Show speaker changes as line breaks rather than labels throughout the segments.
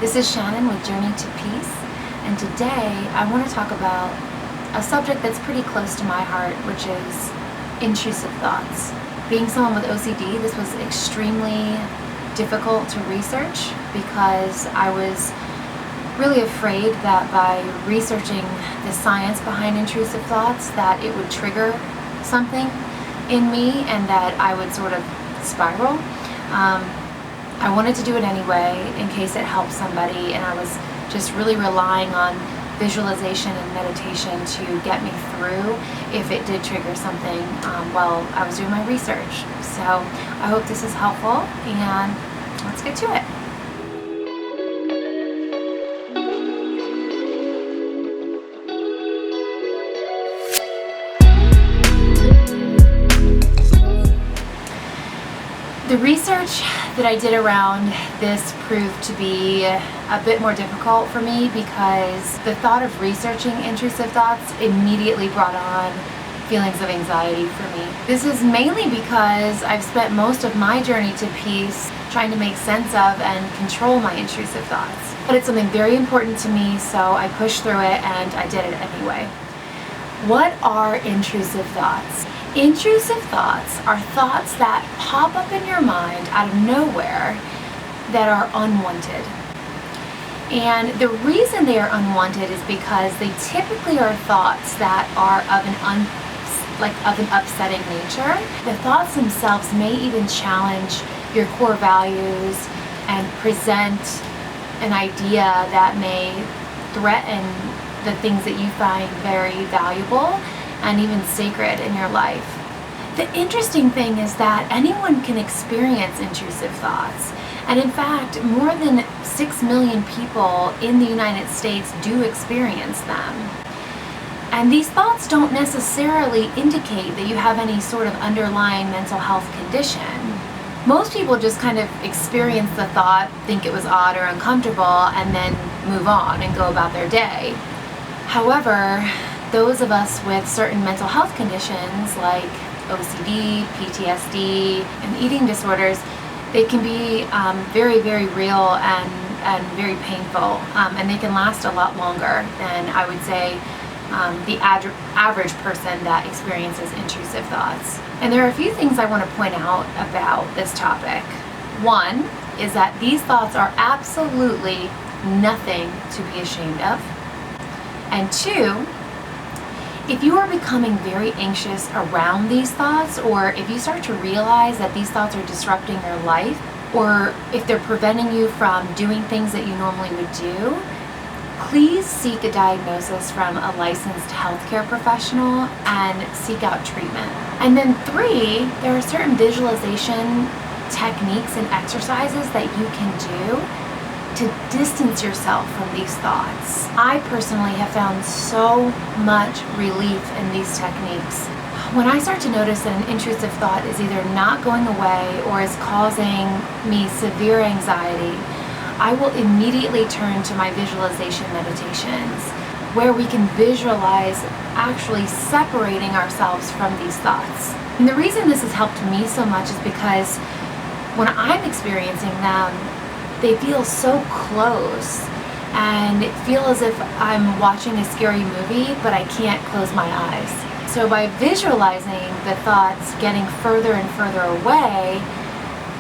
This is Shannon with Journey to Peace, and today I want to talk about a subject that's pretty close to my heart, which is intrusive thoughts. Being someone with OCD, this was extremely difficult to research because I was really afraid that by researching the science behind intrusive thoughts that it would trigger something in me and that I would sort of spiral. I wanted to do it anyway in case it helped somebody, and I was just really relying on visualization and meditation to get me through if it did trigger something while I was doing my research. So I hope this is helpful, and let's get to it. The research that I did around this proved to be a bit more difficult for me because the thought of researching intrusive thoughts immediately brought on feelings of anxiety for me. This is mainly because I've spent most of my journey to peace trying to make sense of and control my intrusive thoughts. But it's something very important to me, so I pushed through it and I did it anyway. What are intrusive thoughts? Intrusive thoughts are thoughts that pop up in your mind out of nowhere that are unwanted. And the reason they are unwanted is because they typically are thoughts that are of an upsetting nature. The thoughts themselves may even challenge your core values and present an idea that may threaten the things that you find very valuable and even sacred in your life. The interesting thing is that anyone can experience intrusive thoughts. And in fact, more than 6 million people in the United States do experience them. And these thoughts don't necessarily indicate that you have any sort of underlying mental health condition. Most people just kind of experience the thought, think it was odd or uncomfortable, and then move on and go about their day. However, those of us with certain mental health conditions like OCD, PTSD, and eating disorders, they can be very, very real and very painful, and they can last a lot longer than I would say the average person that experiences intrusive thoughts. And there are a few things I want to point out about this topic. One is that these thoughts are absolutely nothing to be ashamed of. And two, if you are becoming very anxious around these thoughts, or if you start to realize that these thoughts are disrupting your life, or if they're preventing you from doing things that you normally would do, please seek a diagnosis from a licensed healthcare professional and seek out treatment. And then three, there are certain visualization techniques and exercises that you can do to distance yourself from these thoughts. I personally have found so much relief in these techniques. When I start to notice that an intrusive thought is either not going away or is causing me severe anxiety, I will immediately turn to my visualization meditations, where we can visualize actually separating ourselves from these thoughts. And the reason this has helped me so much is because when I'm experiencing them, they feel so close and feel as if I'm watching a scary movie, but I can't close my eyes. So by visualizing the thoughts getting further and further away,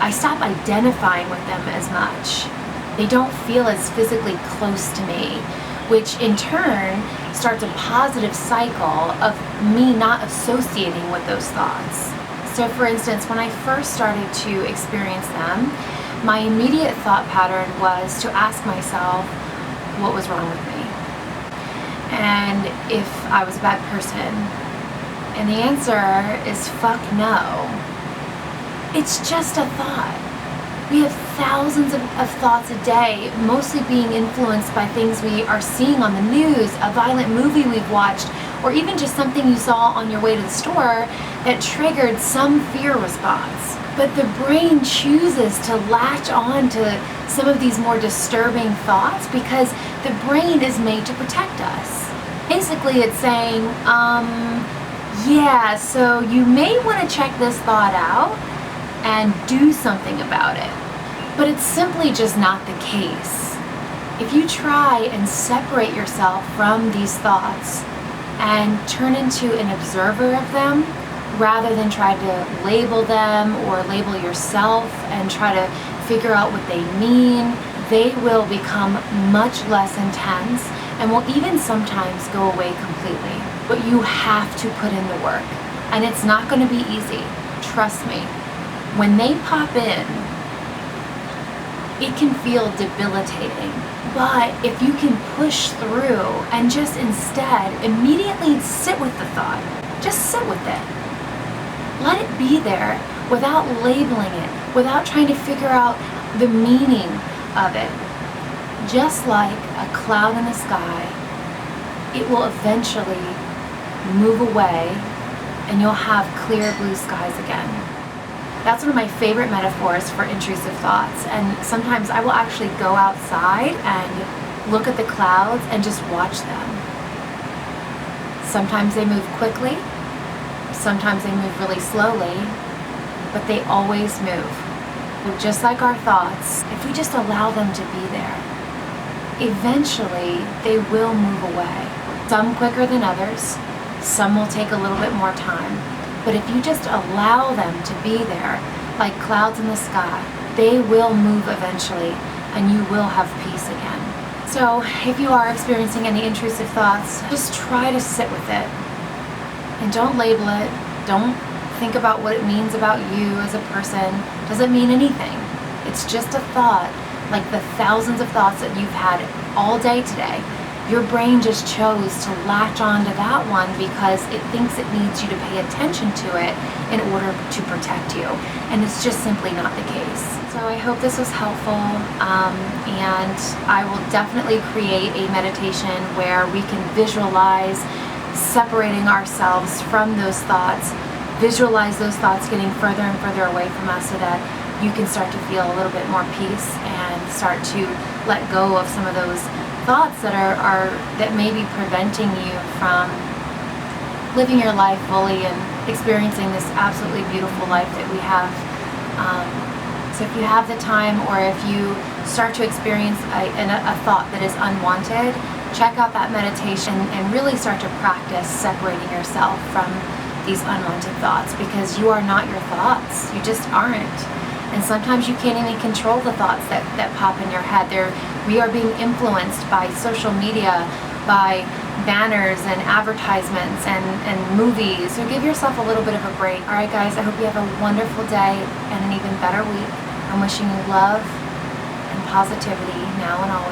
I stop identifying with them as much. They don't feel as physically close to me, which in turn starts a positive cycle of me not associating with those thoughts. So for instance, when I first started to experience them, my immediate thought pattern was to ask myself what was wrong with me and if I was a bad person. And the answer is fuck no. It's just a thought. We have thousands of thoughts a day, mostly being influenced by things we are seeing on the news, a violent movie we've watched, or even just something you saw on your way to the store that triggered some fear response. But the brain chooses to latch on to some of these more disturbing thoughts because the brain is made to protect us. Basically, it's saying, yeah, so you may want to check this thought out and do something about it. But it's simply just not the case. If you try and separate yourself from these thoughts and turn into an observer of them, rather than try to label them or label yourself and try to figure out what they mean, they will become much less intense and will even sometimes go away completely. But you have to put in the work, and it's not going to be easy. Trust me. When they pop in, it can feel debilitating. But if you can push through and just instead immediately sit with the thought, just sit with it. Let it be there without labeling it, without trying to figure out the meaning of it. Just like a cloud in the sky, it will eventually move away and you'll have clear blue skies again. That's one of my favorite metaphors for intrusive thoughts, and sometimes I will actually go outside and look at the clouds and just watch them. Sometimes they move quickly, sometimes they move really slowly, but they always move. Well, just like our thoughts, if we just allow them to be there, eventually they will move away. Some quicker than others, some will take a little bit more time. But if you just allow them to be there, like clouds in the sky, they will move eventually and you will have peace again. So if you are experiencing any intrusive thoughts, just try to sit with it. And don't label it. Don't think about what it means about you as a person. It doesn't mean anything. It's just a thought, like the thousands of thoughts that you've had all day today. Your brain just chose to latch on to that one because it thinks it needs you to pay attention to it in order to protect you. And it's just simply not the case. So I hope this was helpful, and I will definitely create a meditation where we can visualize separating ourselves from those thoughts, visualize those thoughts getting further and further away from us so that you can start to feel a little bit more peace and start to let go of some of those thoughts that that may be preventing you from living your life fully and experiencing this absolutely beautiful life that we have. So if you have the time, or if you start to experience a thought that is unwanted, check out that meditation and really start to practice separating yourself from these unwanted thoughts, because you are not your thoughts. You just aren't. And sometimes you can't even control the thoughts that pop in your head. We are being influenced by social media, by banners and advertisements and movies. So give yourself a little bit of a break. All right, guys, I hope you have a wonderful day and an even better week. I'm wishing you love and positivity now and always.